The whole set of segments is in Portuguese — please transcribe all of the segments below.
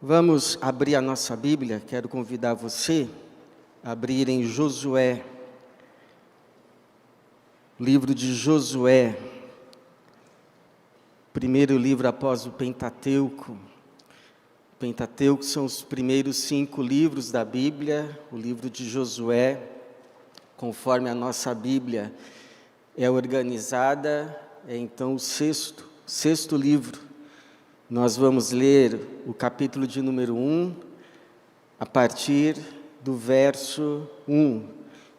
Vamos abrir a nossa Bíblia. Quero convidar você a abrir em Josué, livro de Josué, primeiro livro após o Pentateuco. O Pentateuco são os primeiros 5 livros da Bíblia. O livro de Josué, conforme a nossa Bíblia é organizada, é então o sexto livro. Nós vamos ler o capítulo de número 1, a partir do verso 1.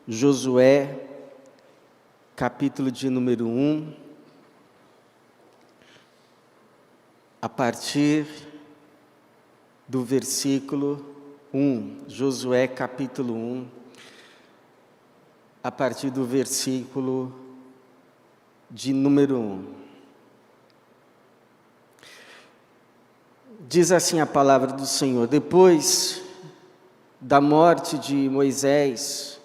Josué, capítulo de número 1, a partir do versículo 1. Josué, capítulo 1, a partir do versículo de número 1. Diz assim a palavra do Senhor: depois da morte de Moisés,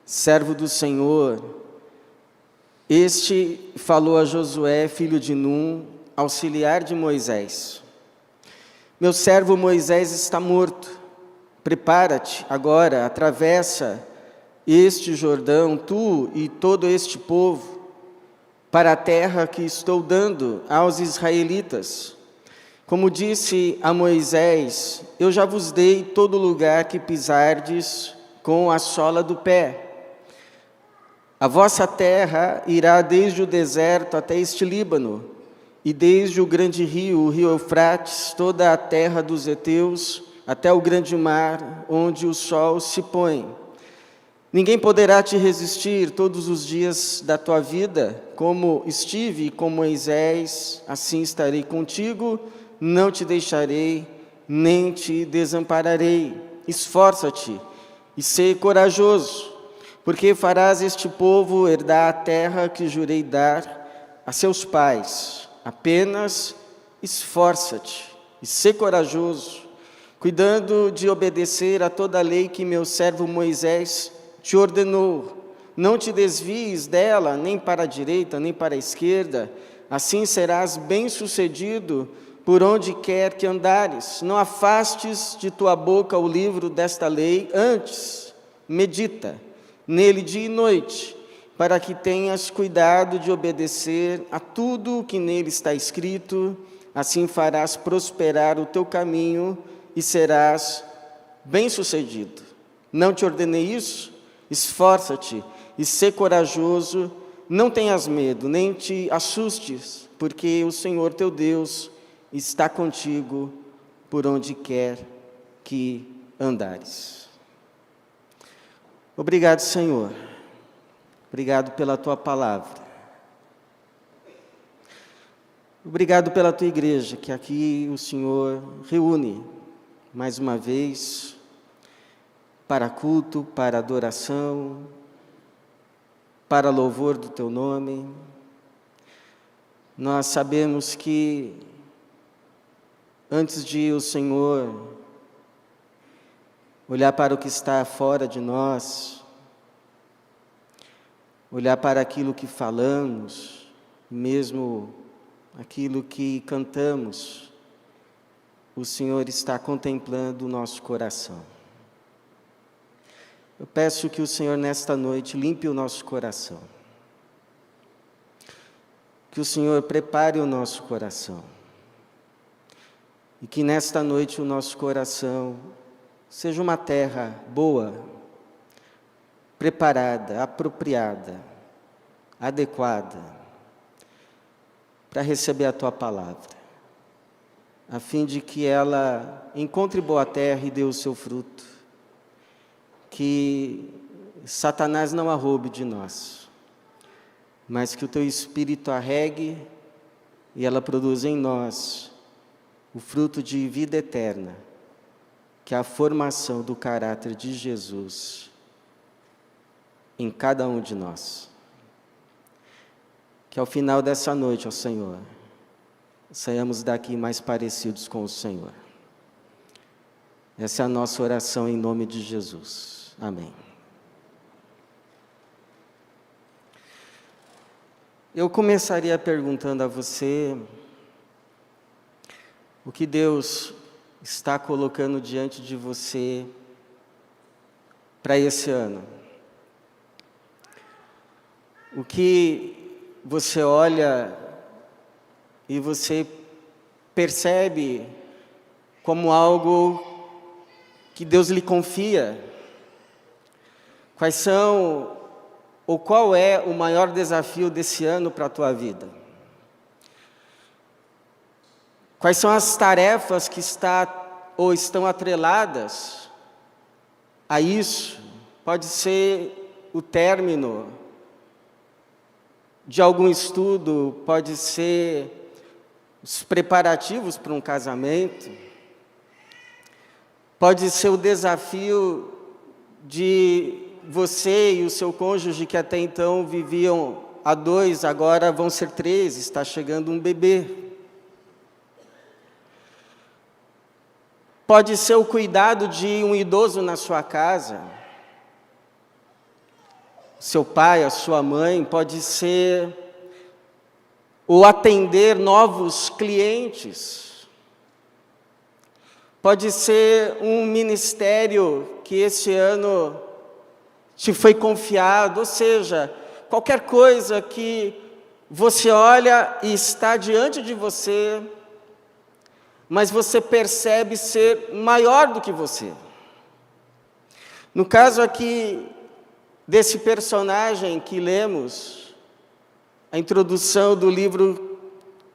servo do Senhor, este falou a Josué, filho de Num, auxiliar de Moisés: meu servo Moisés está morto. Prepara-te agora, atravessa este Jordão, tu e todo este povo, para a terra que estou dando aos israelitas. Como disse a Moisés, eu já vos dei todo lugar que pisardes com a sola do pé. A vossa terra irá desde o deserto até este Líbano, e desde o grande rio, o rio Eufrates, toda a terra dos heteus, até o grande mar, onde o sol se põe. Ninguém poderá te resistir todos os dias da tua vida. Como estive com Moisés, assim estarei contigo. Não te deixarei, nem te desampararei. Esforça-te e sê corajoso, porque farás este povo herdar a terra que jurei dar a seus pais. Apenas esforça-te e sê corajoso, cuidando de obedecer a toda a lei que meu servo Moisés te ordenou. Não te desvies dela, nem para a direita, nem para a esquerda. Assim serás bem-sucedido por onde quer que andares. Não afastes de tua boca o livro desta lei, antes medita nele dia e noite, para que tenhas cuidado de obedecer a tudo o que nele está escrito. Assim farás prosperar o teu caminho e serás bem-sucedido. Não te ordenei isso? Esforça-te e sê corajoso, não tenhas medo, nem te assustes, porque o Senhor teu Deus está contigo por onde quer que andares. Obrigado, Senhor. Obrigado pela tua palavra. Obrigado pela tua igreja, que aqui o Senhor reúne mais uma vez para culto, para adoração, para louvor do teu nome. Nós sabemos que antes de o Senhor olhar para o que está fora de nós, olhar para aquilo que falamos, mesmo aquilo que cantamos, o Senhor está contemplando o nosso coração. Eu peço que o Senhor nesta noite limpe o nosso coração, que o Senhor prepare o nosso coração, e que nesta noite o nosso coração seja uma terra boa, preparada, apropriada, adequada, para receber a tua palavra, a fim de que ela encontre boa terra e dê o seu fruto, que Satanás não a roube de nós, mas que o teu Espírito a regue e ela produza em nós o fruto de vida eterna, que é a formação do caráter de Jesus em cada um de nós. Que ao final dessa noite, ó Senhor, saiamos daqui mais parecidos com o Senhor. Essa é a nossa oração em nome de Jesus. Amém. Eu começaria perguntando a você o que Deus está colocando diante de você para esse ano? O que você olha e você percebe como algo que Deus lhe confia? Quais são, ou qual é o maior desafio desse ano para a tua vida? Quais são as tarefas que estão atreladas a isso? Pode ser o término de algum estudo, pode ser os preparativos para um casamento, pode ser o desafio de você e o seu cônjuge que até então viviam a dois, agora vão ser três, está chegando um bebê. Pode ser o cuidado de um idoso na sua casa, seu pai, a sua mãe, pode ser o atender novos clientes, pode ser um ministério que esse ano te foi confiado, ou seja, qualquer coisa que você olha e está diante de você, mas você percebe ser maior do que você. No caso aqui desse personagem que lemos, a introdução do livro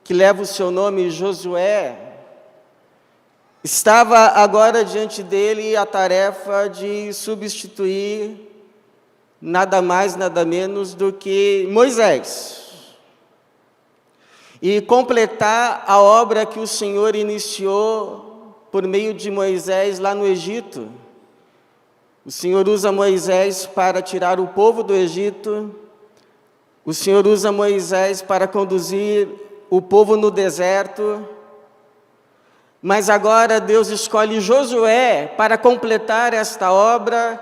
que leva o seu nome, Josué, estava agora diante dele a tarefa de substituir nada mais, nada menos do que Moisés. E completar a obra que o Senhor iniciou por meio de Moisés lá no Egito. O Senhor usa Moisés para tirar o povo do Egito. O Senhor usa Moisés para conduzir o povo no deserto. Mas agora Deus escolhe Josué para completar esta obra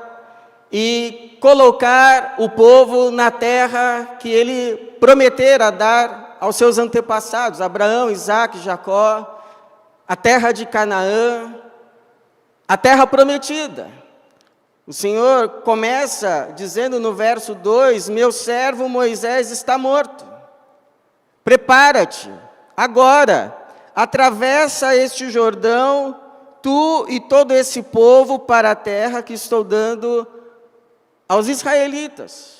e colocar o povo na terra que ele prometera dar aos seus antepassados, Abraão, Isaque, Jacó, a terra de Canaã, a terra prometida. O Senhor começa dizendo no verso 2, meu servo Moisés está morto. Prepara-te, agora, atravessa este Jordão, tu e todo esse povo para a terra que estou dando aos israelitas.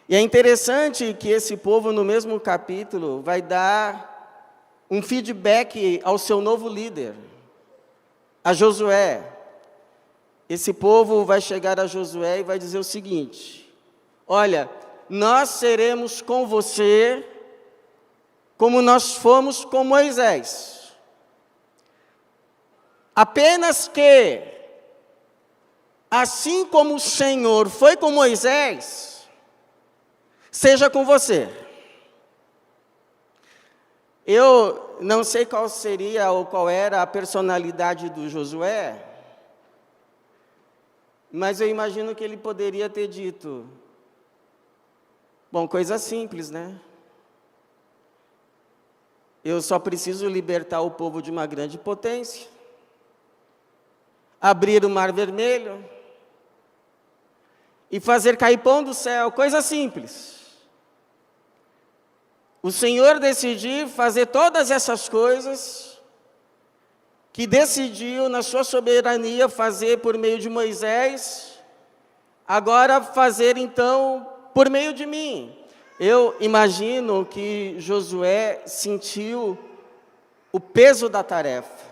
E é interessante que esse povo, no mesmo capítulo, vai dar um feedback ao seu novo líder, a Josué. Esse povo vai chegar a Josué e vai dizer o seguinte: olha, nós seremos com você como nós fomos com Moisés. Apenas que, assim como o Senhor foi com Moisés, seja com você. Eu não sei qual seria ou qual era a personalidade do Josué, mas eu imagino que ele poderia ter dito, bom, coisa simples, né? Eu só preciso libertar o povo de uma grande potência, abrir o Mar Vermelho e fazer cair pão do céu, coisa simples. O Senhor decidiu fazer todas essas coisas, que decidiu na sua soberania fazer por meio de Moisés, agora fazer então por meio de mim. Eu imagino que Josué sentiu o peso da tarefa,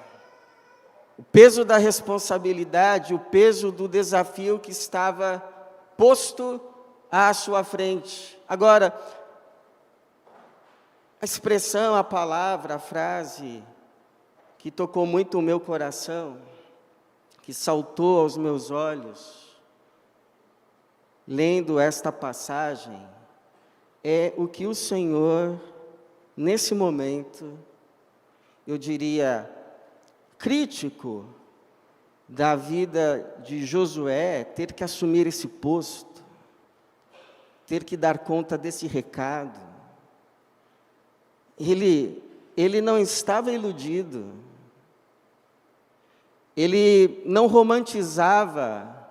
o peso da responsabilidade, o peso do desafio que estava posto à sua frente. Agora, a expressão, a palavra, a frase que tocou muito o meu coração, que saltou aos meus olhos, lendo esta passagem, é o que o Senhor, nesse momento, eu diria, crítico da vida de Josué, ter que assumir esse posto, ter que dar conta desse recado. Ele não estava iludido. Ele não romantizava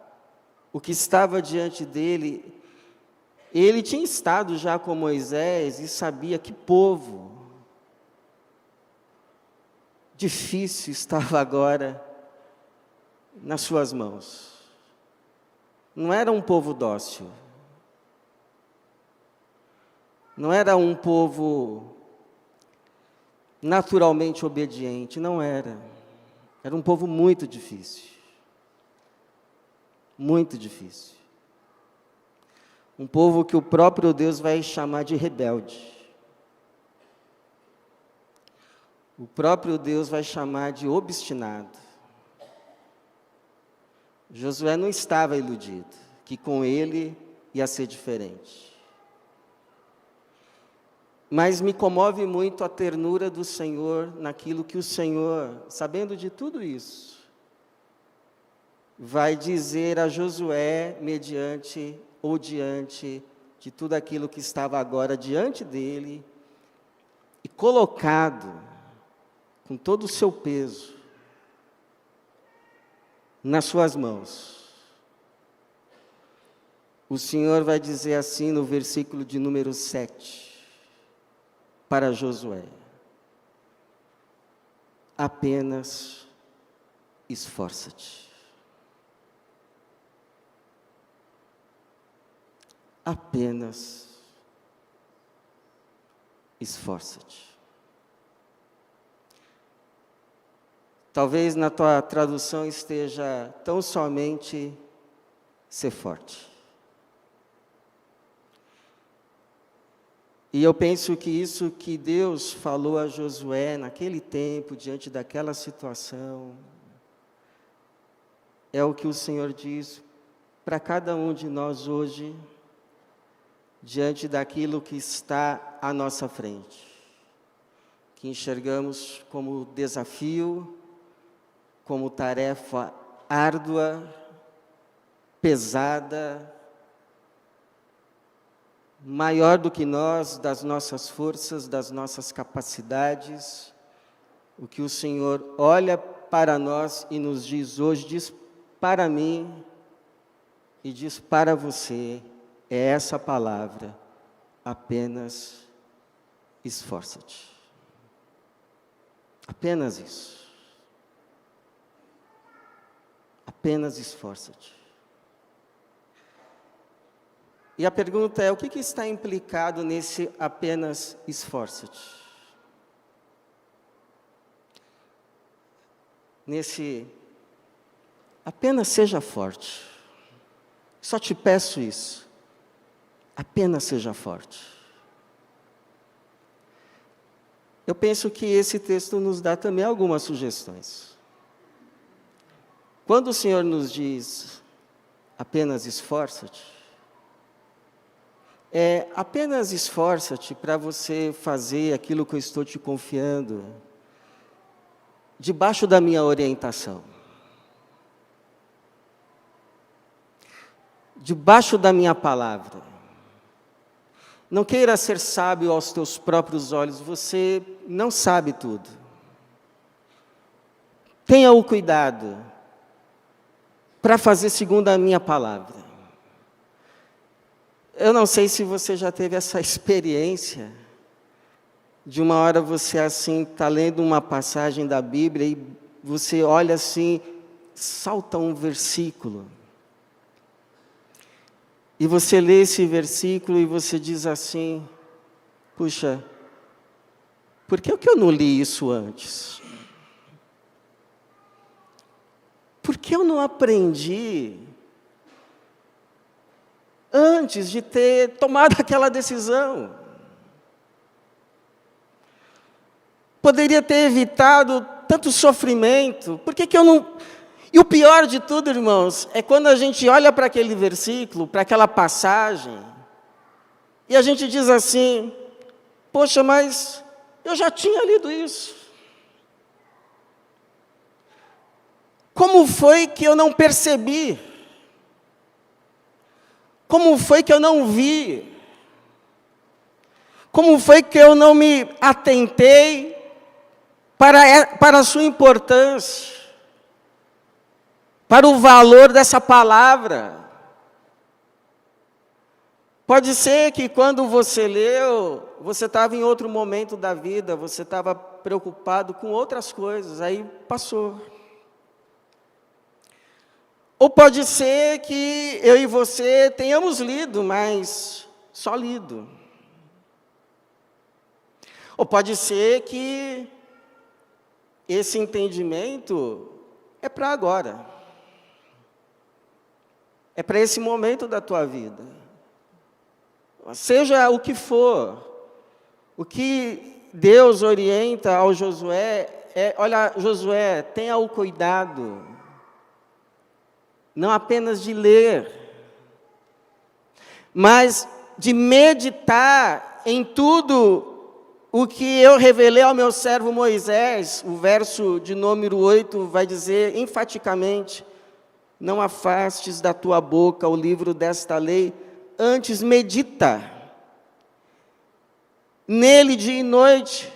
o que estava diante dele. Ele tinha estado já com Moisés e sabia que povo difícil estava agora nas suas mãos. Não era um povo dócil. Não era um povo naturalmente obediente, não era. Era um povo muito difícil. Muito difícil. Um povo que o próprio Deus vai chamar de rebelde. O próprio Deus vai chamar de obstinado. Josué não estava iludido, que com ele ia ser diferente. Mas me comove muito a ternura do Senhor naquilo que o Senhor, sabendo de tudo isso, vai dizer a Josué mediante ou diante de tudo aquilo que estava agora diante dele e colocado com todo o seu peso nas suas mãos. O Senhor vai dizer assim no versículo de número 7, para Josué: apenas esforça-te. Apenas esforça-te. Talvez na tua tradução esteja tão somente ser forte. E eu penso que isso que Deus falou a Josué naquele tempo, diante daquela situação, é o que o Senhor diz para cada um de nós hoje, diante daquilo que está à nossa frente, que enxergamos como desafio, como tarefa árdua, pesada, maior do que nós, das nossas forças, das nossas capacidades. O que o Senhor olha para nós e nos diz hoje, diz para mim e diz para você, é essa palavra: apenas esforça-te. Apenas isso. Apenas esforça-te. E a pergunta é: o que está implicado nesse apenas esforça-te? Nesse apenas seja forte. Só te peço isso. Apenas seja forte. Eu penso que esse texto nos dá também algumas sugestões. Quando o Senhor nos diz apenas esforça-te, apenas esforça-te para você fazer aquilo que eu estou te confiando, debaixo da minha orientação, debaixo da minha palavra. Não queira ser sábio aos teus próprios olhos, você não sabe tudo. Tenha o cuidado para fazer segundo a minha palavra. Eu não sei se você já teve essa experiência, de uma hora você assim, está lendo uma passagem da Bíblia e você olha assim, salta um versículo. E você lê esse versículo e você diz assim: puxa, por que eu não li isso antes? Por que eu não aprendi antes de ter tomado aquela decisão? Poderia ter evitado tanto sofrimento. Por que eu não... E o pior de tudo, irmãos, é quando a gente olha para aquele versículo, para aquela passagem, e a gente diz assim: poxa, mas eu já tinha lido isso. Como foi que eu não percebi? Como foi que eu não vi? Como foi que eu não me atentei para a sua importância? para o valor dessa palavra. Pode ser que quando você leu, você estava em outro momento da vida, você estava preocupado com outras coisas, aí passou. Ou pode ser que eu e você tenhamos lido, mas só lido. Ou pode ser que esse entendimento é para agora. É para esse momento da tua vida. Seja o que for, o que Deus orienta ao Josué é, olha, Josué, tenha o cuidado, não apenas de ler, mas de meditar em tudo o que eu revelei ao meu servo Moisés. O verso de número 8 vai dizer enfaticamente: não afastes da tua boca o livro desta lei, antes medita nele dia e noite,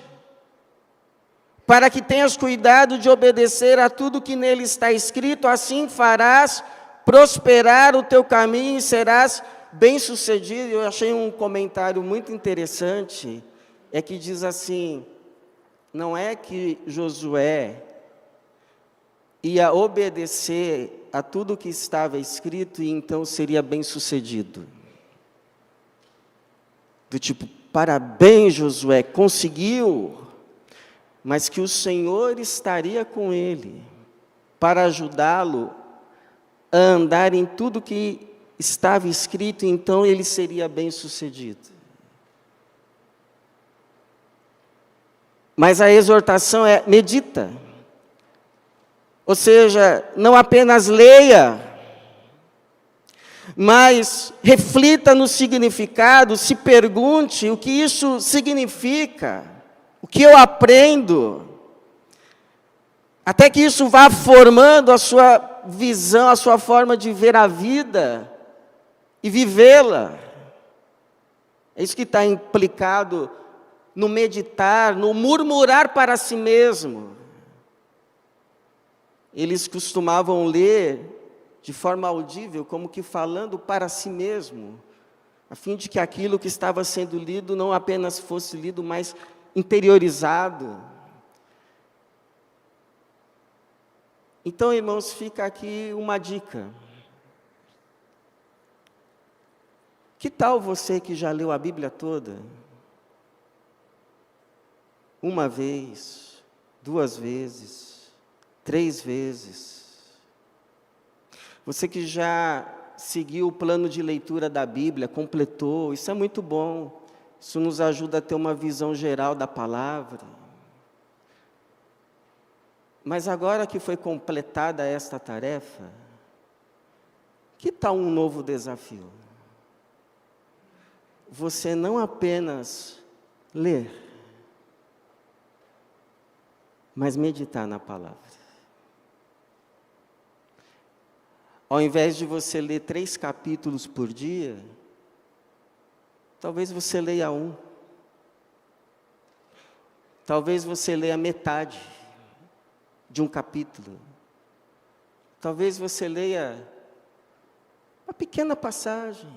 para que tenhas cuidado de obedecer a tudo que nele está escrito, assim farás prosperar o teu caminho e serás bem-sucedido. Eu achei um comentário muito interessante, é que diz assim: não é que Josué ia obedecer a tudo que estava escrito e então seria bem-sucedido. Do tipo, parabéns, Josué, conseguiu, mas que o Senhor estaria com ele para ajudá-lo a andar em tudo que estava escrito, e então ele seria bem-sucedido. Mas a exortação é: medita. Ou seja, não apenas leia, mas reflita no significado, se pergunte o que isso significa, o que eu aprendo, até que isso vá formando a sua visão, a sua forma de ver a vida e vivê-la. É isso que está implicado no meditar, no murmurar para si mesmo. Eles costumavam ler de forma audível, como que falando para si mesmo, a fim de que aquilo que estava sendo lido não apenas fosse lido, mas interiorizado. Então, irmãos, fica aqui uma dica. Que tal você que já leu a Bíblia toda? Uma vez, 2 vezes, 3 vezes. Você que já seguiu o plano de leitura da Bíblia, completou, isso é muito bom. Isso nos ajuda a ter uma visão geral da palavra. Mas agora que foi completada esta tarefa, que tal um novo desafio? Você não apenas ler, mas meditar na palavra. Ao invés de você ler 3 capítulos por dia, talvez você leia 1. Talvez você leia metade de um capítulo. Talvez você leia uma pequena passagem.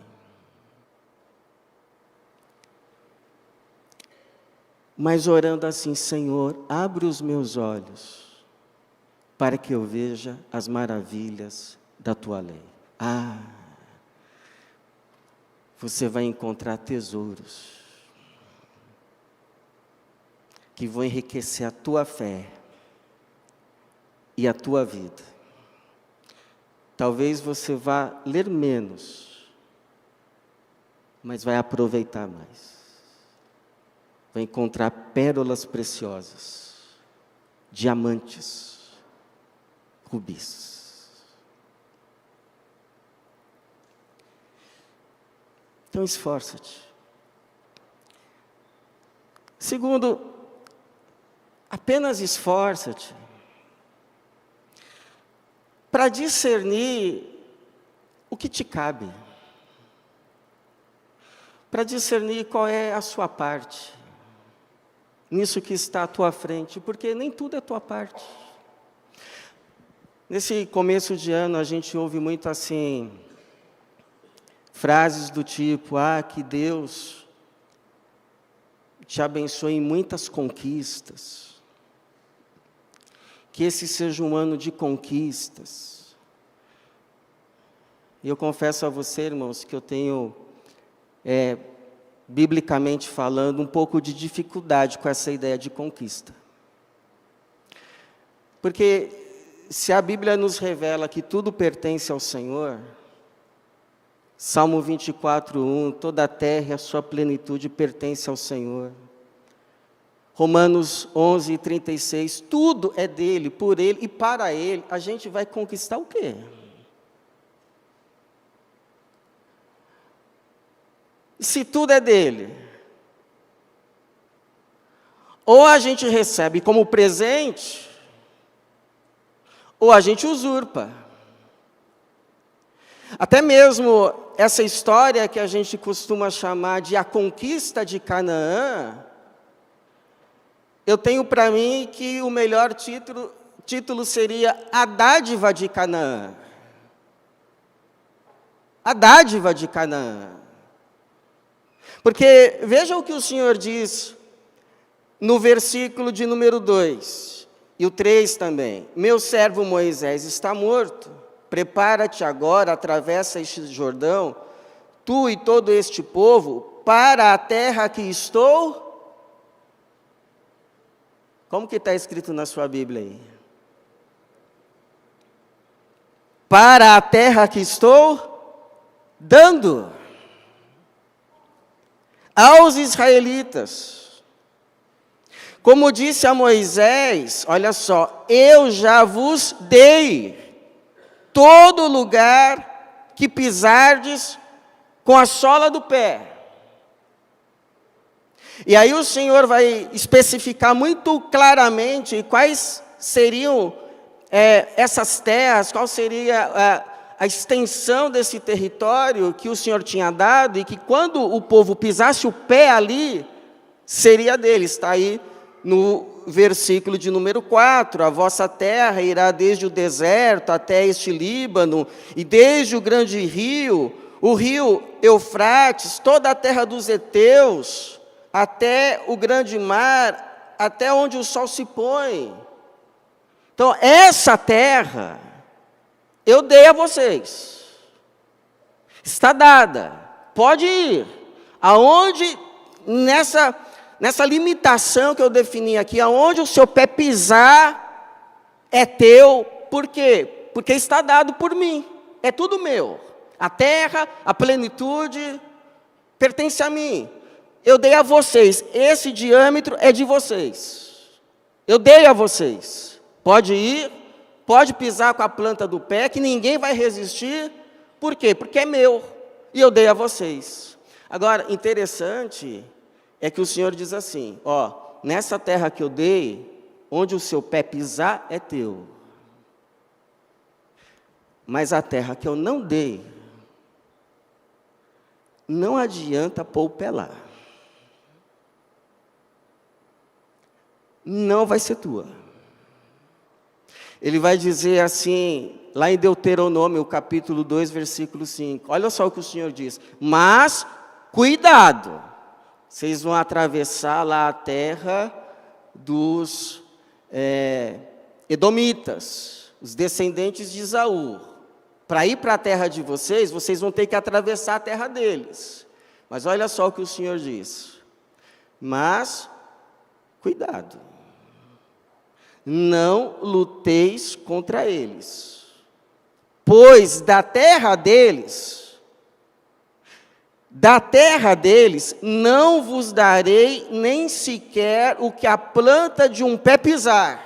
Mas orando assim: Senhor, abre os meus olhos, para que eu veja as maravilhas da tua lei. Você vai encontrar tesouros que vão enriquecer a tua fé e a tua vida. Talvez você vá ler menos, mas vai aproveitar mais. Vai encontrar pérolas preciosas, diamantes, rubis. Então, esforça-te. Segundo, apenas esforça-te para discernir o que te cabe, para discernir qual é a sua parte, nisso que está à tua frente, porque nem tudo é tua parte. Nesse começo de ano, a gente ouve muito assim, frases do tipo, que Deus te abençoe em muitas conquistas, que esse seja um ano de conquistas. E eu confesso a você, irmãos, que eu tenho, biblicamente falando, um pouco de dificuldade com essa ideia de conquista. Porque se a Bíblia nos revela que tudo pertence ao Senhor, Salmo 24:1, toda a terra e a sua plenitude pertence ao Senhor. Romanos 11:36, tudo é dele, por ele e para ele. A gente vai conquistar o quê? Se tudo é dele, ou a gente recebe como presente, ou a gente usurpa. Até mesmo essa história que a gente costuma chamar de a conquista de Canaã, eu tenho para mim que o melhor título seria a dádiva de Canaã. A dádiva de Canaã. Porque veja o que o Senhor diz no versículo de número 2, e o 3 também. Meu servo Moisés está morto, prepara-te agora, atravessa este Jordão, tu e todo este povo, para a terra que estou. Como que está escrito na sua Bíblia aí? Para a terra que estou dando aos israelitas. Como disse a Moisés, olha só, eu já vos dei todo lugar que pisardes com a sola do pé. E aí o Senhor vai especificar muito claramente quais seriam essas terras, qual seria a extensão desse território que o Senhor tinha dado, e que quando o povo pisasse o pé ali, seria deles. Está aí no versículo de número 4, a vossa terra irá desde o deserto até este Líbano, e desde o grande rio, o rio Eufrates, toda a terra dos heteus, até o grande mar, até onde o sol se põe. Então, essa terra, eu dei a vocês. Está dada. Pode ir. Aonde, nessa limitação que eu defini aqui, aonde o seu pé pisar, é teu. Por quê? Porque está dado por mim. É tudo meu. A terra, a plenitude, pertence a mim. Eu dei a vocês, esse diâmetro é de vocês. Eu dei a vocês. Pode ir, pode pisar com a planta do pé, que ninguém vai resistir. Por quê? Porque é meu, e eu dei a vocês. Agora, interessante é que o Senhor diz assim, nessa terra que eu dei, onde o seu pé pisar é teu. Mas a terra que eu não dei, não adianta pôr o pé lá. Não vai ser tua. Ele vai dizer assim, lá em Deuteronômio, capítulo 2, versículo 5. Olha só o que o Senhor diz. Mas, cuidado, vocês vão atravessar lá a terra dos edomitas, os descendentes de Esaú. Para ir para a terra de vocês, vocês vão ter que atravessar a terra deles. Mas olha só o que o Senhor diz. Mas, cuidado. Não luteis contra eles, pois da terra deles não vos darei nem sequer o que a planta de um pé pisar,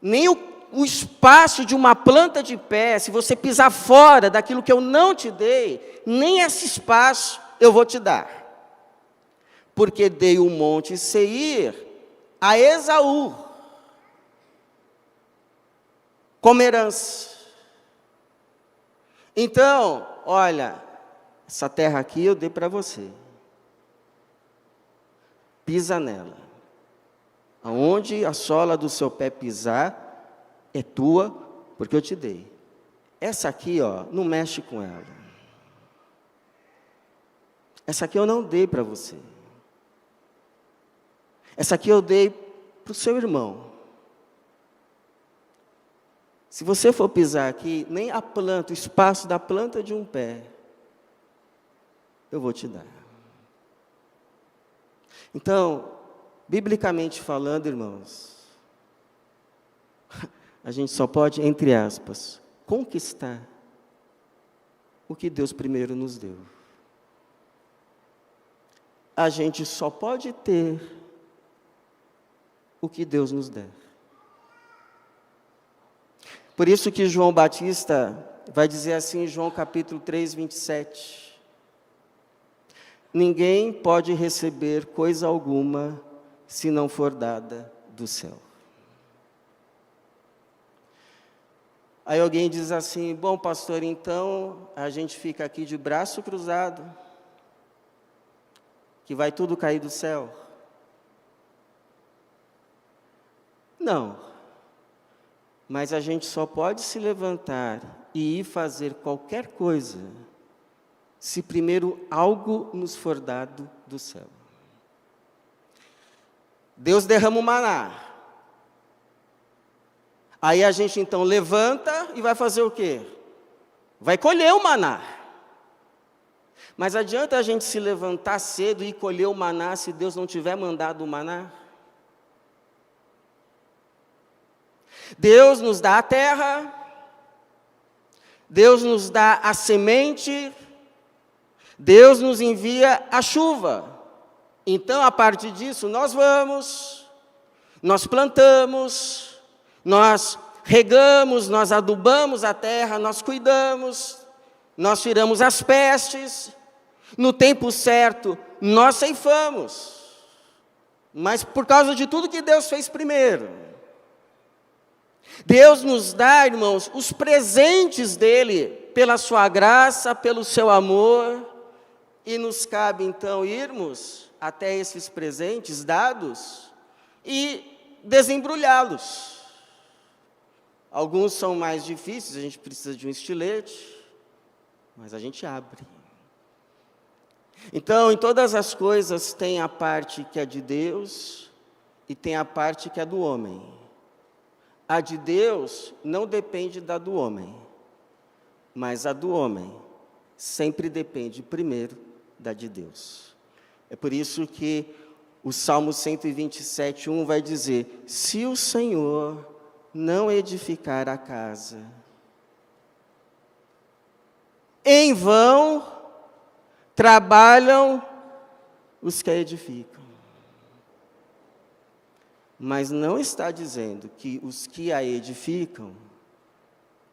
nem o espaço de uma planta de pé. Se você pisar fora daquilo que eu não te dei, nem esse espaço eu vou te dar, porque dei o monte Seir a Esaú, como herança. Então, olha, essa terra aqui eu dei para você. Pisa nela. Aonde a sola do seu pé pisar, é tua porque eu te dei. Essa aqui, ó, não mexe com ela. Essa aqui eu não dei para você. Essa aqui eu dei para o seu irmão. Se você for pisar aqui, nem a planta, o espaço da planta de um pé, eu vou te dar. Então, biblicamente falando, irmãos, a gente só pode, entre aspas, conquistar o que Deus primeiro nos deu. A gente só pode ter o que Deus nos der. Por isso que João Batista vai dizer assim em João capítulo 3, 27. Ninguém pode receber coisa alguma se não for dada do céu. Aí alguém diz assim, bom pastor, então a gente fica aqui de braço cruzado, que vai tudo cair do céu. Não. Mas a gente só pode se levantar e ir fazer qualquer coisa se primeiro algo nos for dado do céu. Deus derrama o maná. Aí a gente então levanta e vai fazer o quê? Vai colher o maná. Mas adianta a gente se levantar cedo e colher o maná se Deus não tiver mandado o maná? Deus nos dá a terra, Deus nos dá a semente, Deus nos envia a chuva. Então, a partir disso, nós vamos, nós plantamos, nós regamos, nós adubamos a terra, nós cuidamos, nós tiramos as pestes, no tempo certo, nós ceifamos. Mas por causa de tudo que Deus fez primeiro. Deus nos dá, irmãos, os presentes dele, pela sua graça, pelo seu amor, e nos cabe então irmos até esses presentes dados e desembrulhá-los. Alguns são mais difíceis, a gente precisa de um estilete, mas a gente abre. Então, em todas as coisas tem a parte que é de Deus e tem a parte que é do homem. A de Deus não depende da do homem, mas a do homem sempre depende primeiro da de Deus. É por isso que o Salmo 127, 1 vai dizer, se o Senhor não edificar a casa, em vão trabalham os que a edificam. Mas não está dizendo que os que a edificam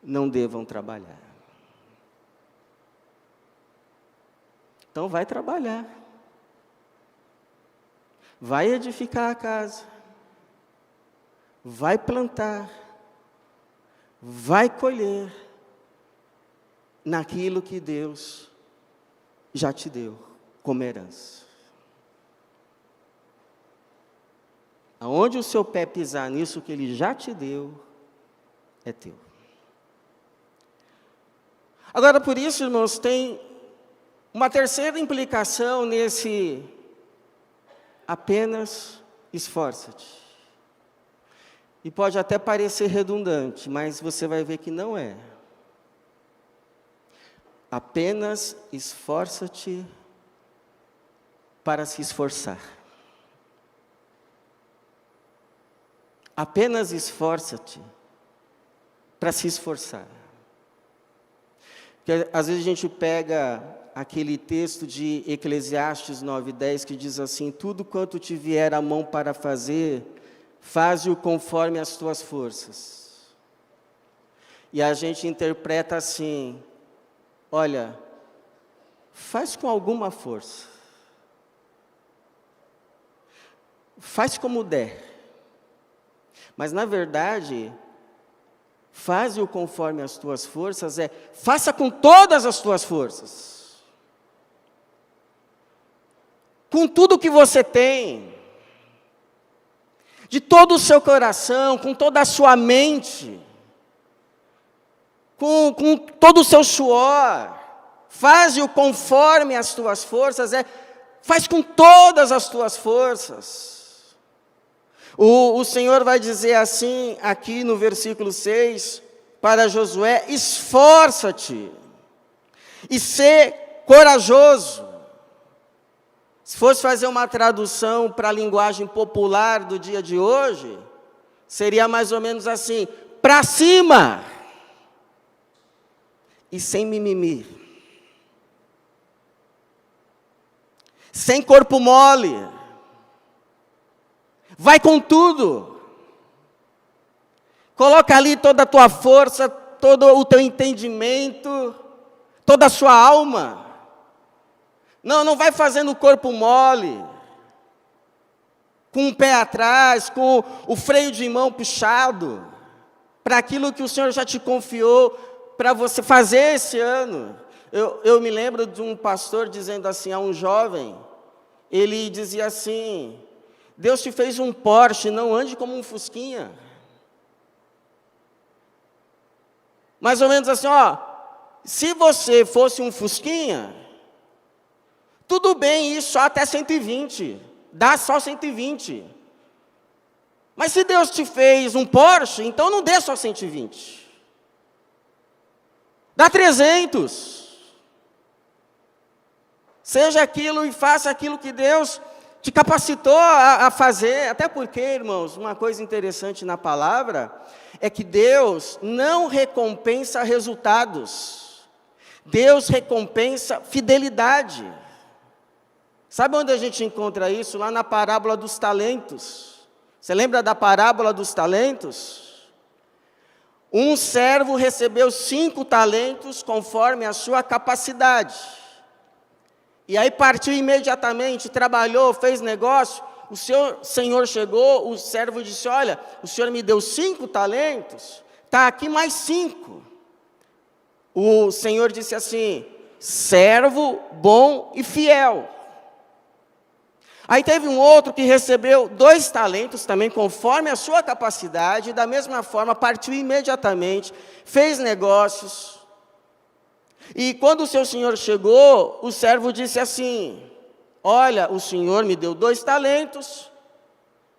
não devam trabalhar. Então vai trabalhar. Vai edificar a casa. Vai plantar. Vai colher naquilo que Deus já te deu como herança. Aonde o seu pé pisar nisso que Ele já te deu, é teu. Agora, por isso, irmãos, tem uma terceira implicação nesse apenas esforça-te. E pode até parecer redundante, mas você vai ver que não é. Apenas esforça-te para se esforçar. Apenas esforça-te para se esforçar. Porque às vezes a gente pega aquele texto de Eclesiastes 9:10 que diz assim, tudo quanto te vier a mão para fazer, faze-o conforme as tuas forças. E a gente interpreta assim, olha, faz com alguma força. Faz como der. Mas, na verdade, faze-o conforme as tuas forças, faça com todas as tuas forças. Com tudo que você tem. De todo o seu coração, com toda a sua mente. com todo o seu suor, faze-o conforme as tuas forças, faz com todas as tuas forças. O Senhor vai dizer assim, aqui no versículo 6, para Josué: esforça-te e ser corajoso. Se fosse fazer uma tradução para a linguagem popular do dia de hoje, seria mais ou menos assim: para cima! E sem mimimi, sem corpo mole, vai com tudo, coloca ali toda a tua força, todo o teu entendimento, toda a sua alma. Não vai fazendo corpo mole, com o pé atrás, com o freio de mão puxado, para aquilo que o Senhor já te confiou para você fazer esse ano. Eu me lembro de um pastor dizendo assim a um jovem, ele dizia assim: Deus te fez um Porsche, não ande como um Fusquinha. Mais ou menos assim, se você fosse um Fusquinha, tudo bem ir só até 120, dá só 120. Mas se Deus te fez um Porsche, então não dê só 120. Dá 300. Seja aquilo e faça aquilo que Deus te capacitou a fazer. Até porque, irmãos, uma coisa interessante na palavra é que Deus não recompensa resultados. Deus recompensa fidelidade. Sabe onde a gente encontra isso? Lá na parábola dos talentos. Você lembra da parábola dos talentos? Um servo recebeu 5 talentos conforme a sua capacidade. E aí partiu imediatamente, trabalhou, fez negócio. O seu senhor chegou, o servo disse: olha, o senhor me deu 5 talentos, está aqui mais 5. O senhor disse assim: servo bom e fiel. Aí teve um outro que recebeu 2 talentos também, conforme a sua capacidade, e da mesma forma partiu imediatamente, fez negócios. E quando o seu senhor chegou, o servo disse assim: olha, o senhor me deu 2 talentos,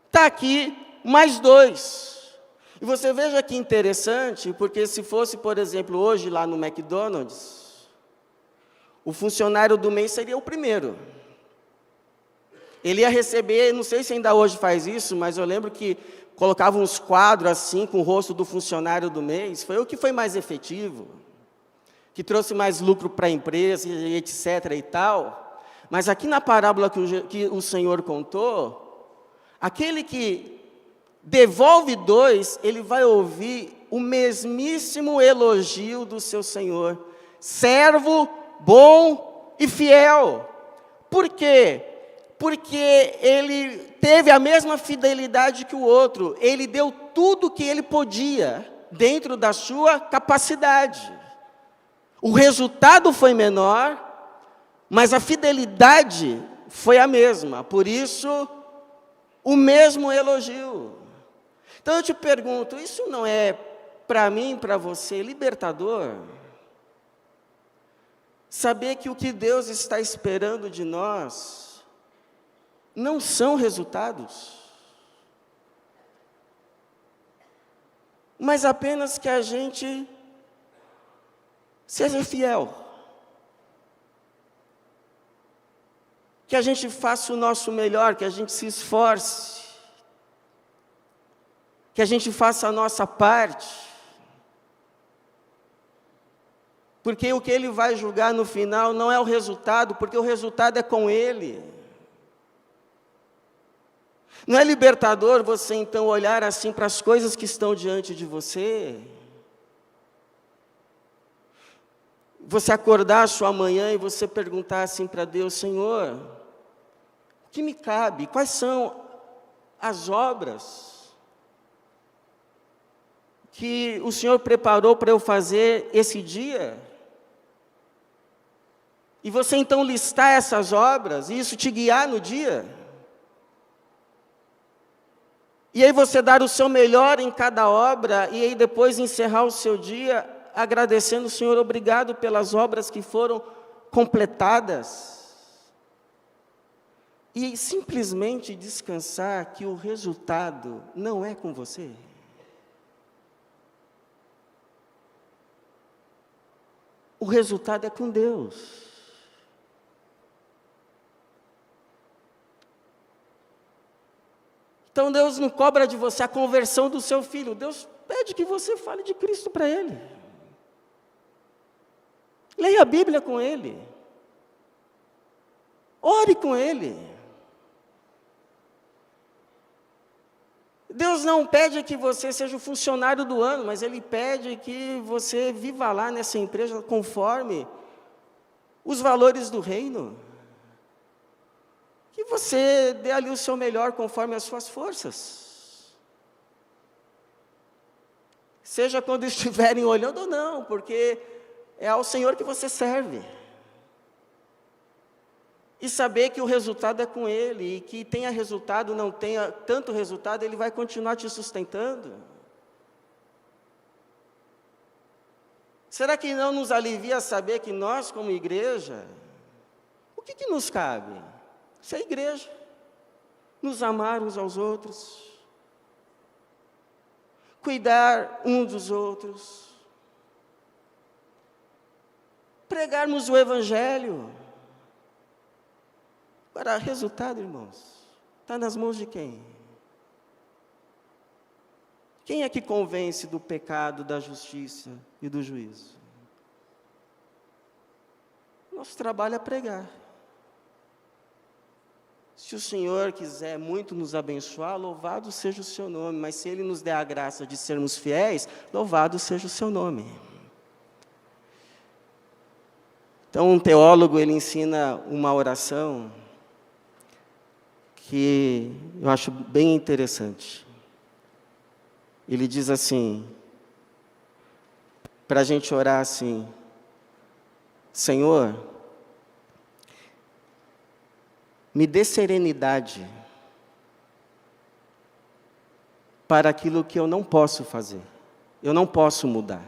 está aqui mais 2. E você veja que interessante, porque se fosse, por exemplo, hoje lá no McDonald's, o funcionário do mês seria o primeiro. Ele ia receber, não sei se ainda hoje faz isso, mas eu lembro que colocava uns quadros assim com o rosto do funcionário do mês. Foi o que foi mais efetivo, que trouxe mais lucro para a empresa, etc. e tal. Mas aqui na parábola que o Senhor contou, aquele que devolve 2, ele vai ouvir o mesmíssimo elogio do seu Senhor: servo bom e fiel. Por quê? Porque ele teve a mesma fidelidade que o outro. Ele deu tudo o que ele podia, dentro da sua capacidade. O resultado foi menor, mas a fidelidade foi a mesma. Por isso, o mesmo elogio. Então eu te pergunto, isso não é, para mim, para você, libertador? Saber que o que Deus está esperando de nós não são resultados, mas apenas que a gente seja fiel, que a gente faça o nosso melhor, que a gente se esforce, que a gente faça a nossa parte, porque o que Ele vai julgar no final não é o resultado, porque o resultado é com Ele. Não é libertador você então olhar assim para as coisas que estão diante de você? Você acordar a sua manhã e você perguntar assim para Deus: Senhor, o que me cabe? Quais são as obras que o Senhor preparou para eu fazer esse dia? E você então listar essas obras e isso te guiar no dia? E aí você dar o seu melhor em cada obra, e aí depois encerrar o seu dia agradecendo o Senhor, obrigado pelas obras que foram completadas. E simplesmente descansar que o resultado não é com você. O resultado é com Deus. Então Deus não cobra de você a conversão do seu filho. Deus pede que você fale de Cristo para ele. Leia a Bíblia com ele. Ore com ele. Deus não pede que você seja o funcionário do ano, mas Ele pede que você viva lá nessa empresa conforme os valores do reino. Que você dê ali o seu melhor conforme as suas forças. Seja quando estiverem olhando ou não, porque é ao Senhor que você serve. E saber que o resultado é com Ele, e que tenha resultado, não tenha tanto resultado, Ele vai continuar te sustentando. Será que não nos alivia saber que nós, como igreja, o que nos cabe? Ser igreja, nos amar uns aos outros, cuidar uns dos outros, pregarmos o Evangelho. Agora, resultado, irmãos, está nas mãos de quem? Quem é que convence do pecado, da justiça e do juízo? Nosso trabalho é pregar. Se o Senhor quiser muito nos abençoar, louvado seja o seu nome, mas se Ele nos der a graça de sermos fiéis, louvado seja o seu nome. Então, um teólogo, ele ensina uma oração que eu acho bem interessante. Ele diz assim, para a gente orar assim: Senhor, me dê serenidade para aquilo que eu não posso fazer, eu não posso mudar.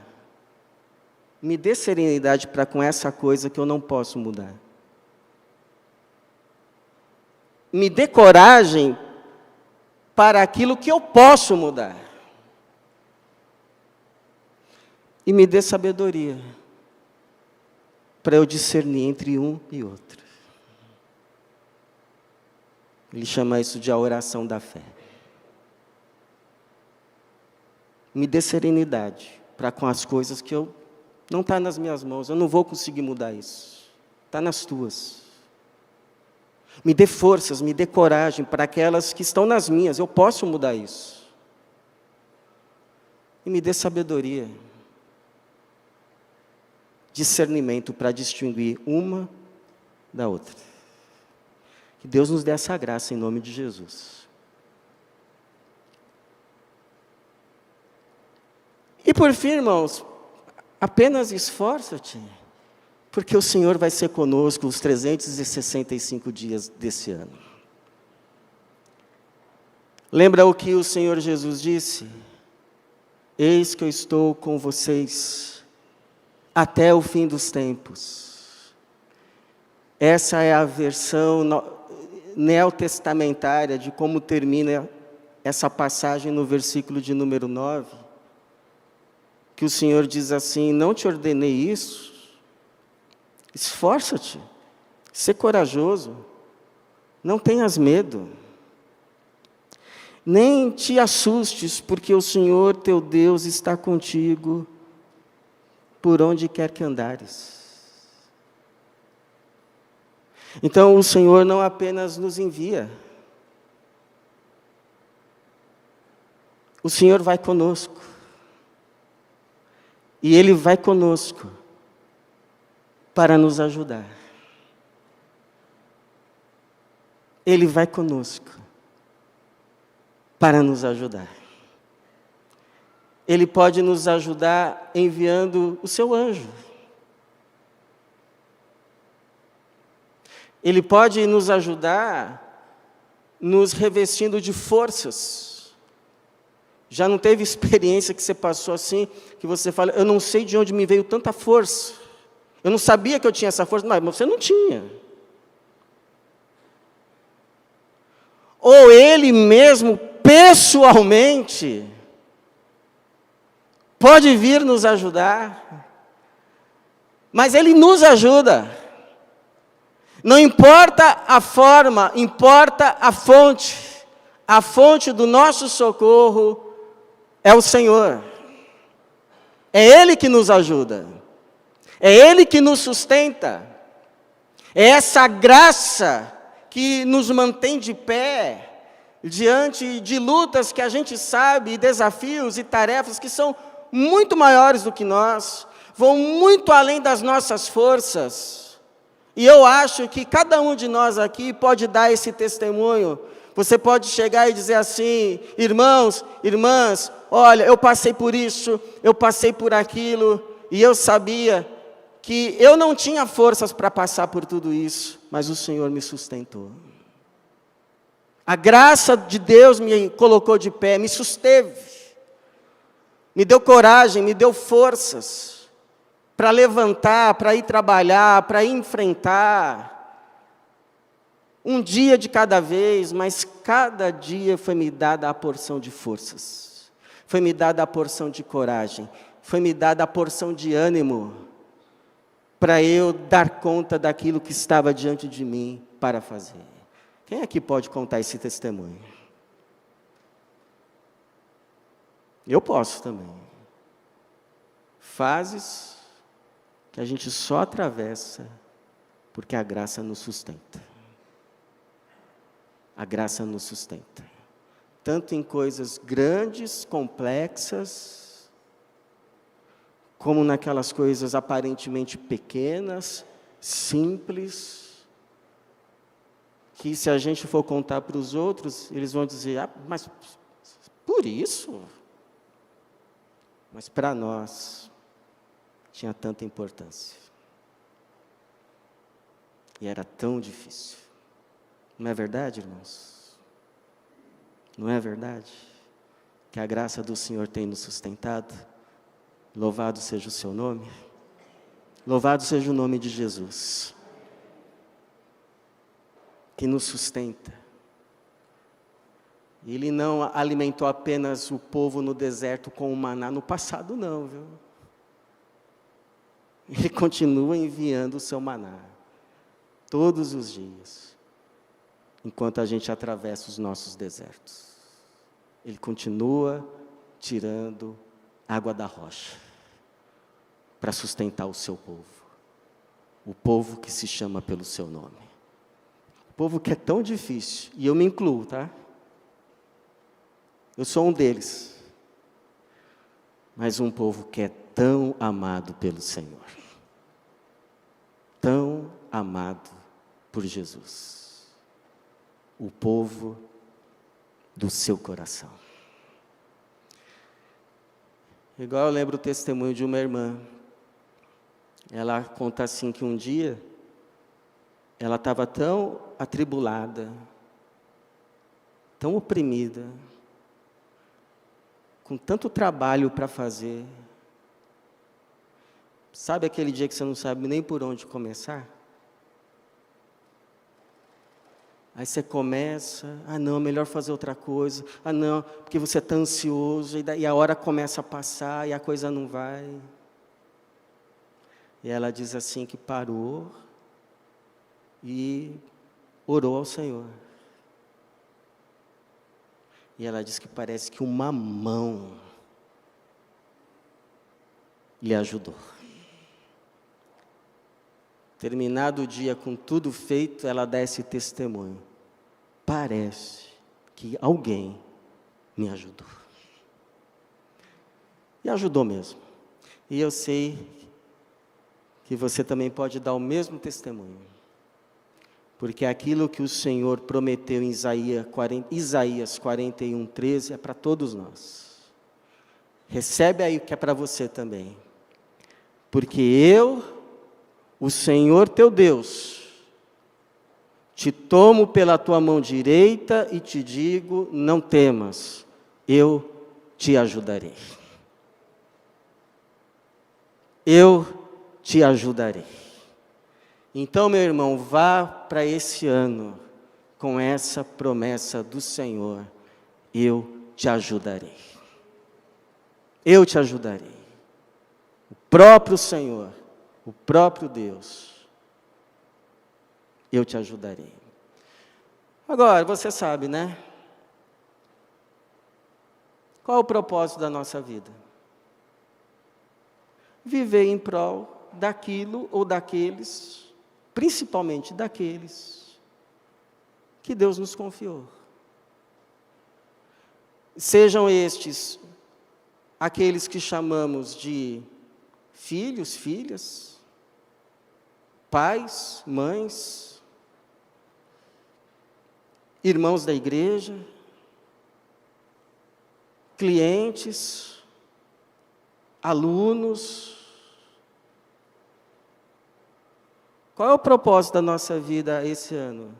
Me dê serenidade para com essa coisa que eu não posso mudar. Me dê coragem para aquilo que eu posso mudar. E me dê sabedoria para eu discernir entre um e outro. Ele chama isso de a oração da fé. Me dê serenidade para com as coisas que não está nas minhas mãos, eu não vou conseguir mudar isso. Está nas tuas. Me dê forças, me dê coragem para aquelas que estão nas minhas, eu posso mudar isso. E me dê sabedoria, discernimento para distinguir uma da outra. Que Deus nos dê essa graça em nome de Jesus. E por fim, irmãos, apenas esforça-te, porque o Senhor vai ser conosco os 365 dias desse ano. Lembra o que o Senhor Jesus disse? Eis que eu estou com vocês até o fim dos tempos. Essa é a versão neotestamentária de como termina essa passagem no versículo de número 9, que o Senhor diz assim: não te ordenei isso? Esforça-te, sê corajoso, não tenhas medo, nem te assustes, porque o Senhor teu Deus está contigo por onde quer que andares. Então o Senhor não apenas nos envia, o Senhor vai conosco, e Ele vai conosco para nos ajudar. Ele vai conosco para nos ajudar. Ele pode nos ajudar enviando o seu anjo. Ele pode nos ajudar nos revestindo de forças, Já não teve experiência que você passou assim, que você fala, eu não sei de onde me veio tanta força. Eu não sabia que eu tinha essa força, mas você não tinha. Ou Ele mesmo, pessoalmente, pode vir nos ajudar. Mas Ele nos ajuda. Não importa a forma, importa a fonte. A fonte do nosso socorro é o Senhor. É Ele que nos ajuda. É Ele que nos sustenta. É essa graça que nos mantém de pé diante de lutas que a gente sabe, desafios e tarefas que são muito maiores do que nós, vão muito além das nossas forças. E eu acho que cada um de nós aqui pode dar esse testemunho. Você pode chegar e dizer assim, irmãos, irmãs, olha, eu passei por isso, eu passei por aquilo, e eu sabia que eu não tinha forças para passar por tudo isso, mas o Senhor me sustentou. A graça de Deus me colocou de pé, me susteve, me deu coragem, me deu forças para levantar, para ir trabalhar, para ir enfrentar. Um dia de cada vez, mas cada dia foi me dada a porção de forças, foi me dada a porção de coragem, foi me dada a porção de ânimo, para eu dar conta daquilo que estava diante de mim para fazer. Quem aqui pode contar esse testemunho? Eu posso também. Fases que a gente só atravessa porque a graça nos sustenta. A graça nos sustenta. Tanto em coisas grandes, complexas, como naquelas coisas aparentemente pequenas, simples, que se a gente for contar para os outros, eles vão dizer, mas por isso? Mas para nós, tinha tanta importância. E era tão difícil. Não é verdade, irmãos? Não é verdade? Que a graça do Senhor tem nos sustentado? Louvado seja o seu nome. Louvado seja o nome de Jesus. Que nos sustenta. Ele não alimentou apenas o povo no deserto com o maná no passado, não, viu? Ele continua enviando o seu maná. Todos os dias. Enquanto a gente atravessa os nossos desertos. Ele continua tirando água da rocha para sustentar o seu povo. O povo que se chama pelo seu nome. O povo que é tão difícil, e eu me incluo, tá? Eu sou um deles. Mas um povo que é tão amado pelo Senhor. Tão amado por Jesus. O povo do seu coração. Igual eu lembro o testemunho de uma irmã. Ela conta assim que um dia, ela estava tão atribulada, tão oprimida, com tanto trabalho para fazer. Sabe aquele dia que você não sabe nem por onde começar? Aí você começa, não, melhor fazer outra coisa, não, porque você está ansioso, e a hora começa a passar, e a coisa não vai. E ela diz assim que parou, e orou ao Senhor. E ela diz que parece que uma mão lhe ajudou. Terminado o dia com tudo feito, ela dá esse testemunho. Parece que alguém me ajudou. E ajudou mesmo. E eu sei que você também pode dar o mesmo testemunho. Porque aquilo que o Senhor prometeu em Isaías 41:13 é para todos nós. Recebe aí o que é para você também. Porque eu, o Senhor teu Deus, te tomo pela tua mão direita e te digo, não temas, eu te ajudarei. Eu te ajudarei. Então, meu irmão, vá para esse ano com essa promessa do Senhor: eu te ajudarei. Eu te ajudarei. O próprio Senhor, o próprio Deus, eu te ajudarei. Agora, você sabe, né? Qual é o propósito da nossa vida? Viver em prol daquilo ou daqueles, principalmente daqueles que Deus nos confiou. Sejam estes aqueles que chamamos de filhos, filhas, pais, mães, irmãos da igreja, clientes, alunos. Qual é o propósito da nossa vida esse ano?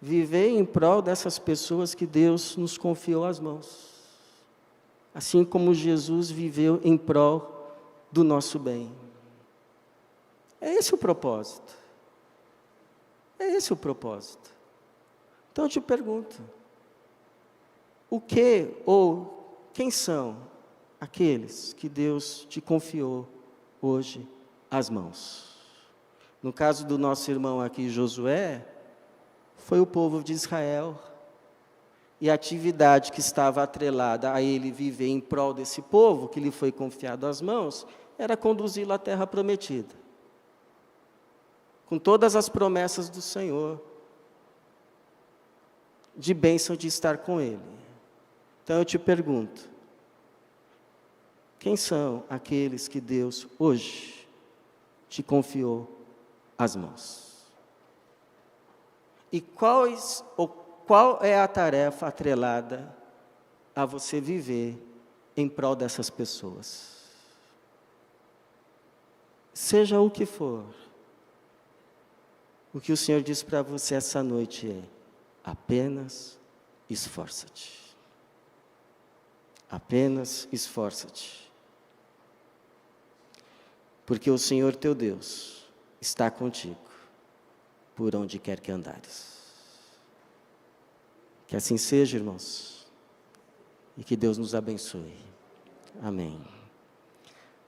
Viver em prol dessas pessoas que Deus nos confiou às mãos. Assim como Jesus viveu em prol do nosso bem. É esse o propósito. É esse o propósito. Então eu te pergunto, o que ou quem são aqueles que Deus te confiou hoje às mãos? No caso do nosso irmão aqui, Josué, foi o povo de Israel. E a atividade que estava atrelada a ele viver em prol desse povo, que lhe foi confiado às mãos, era conduzi-lo à terra prometida. Com todas as promessas do Senhor, de bênção de estar com ele. Então eu te pergunto, quem são aqueles que Deus hoje te confiou às mãos? E qual é a tarefa atrelada a você viver em prol dessas pessoas? Seja o que for, o que o Senhor diz para você essa noite é: apenas esforça-te. Apenas esforça-te. Porque o Senhor teu Deus está contigo, por onde quer que andares. Que assim seja, irmãos, e que Deus nos abençoe. Amém.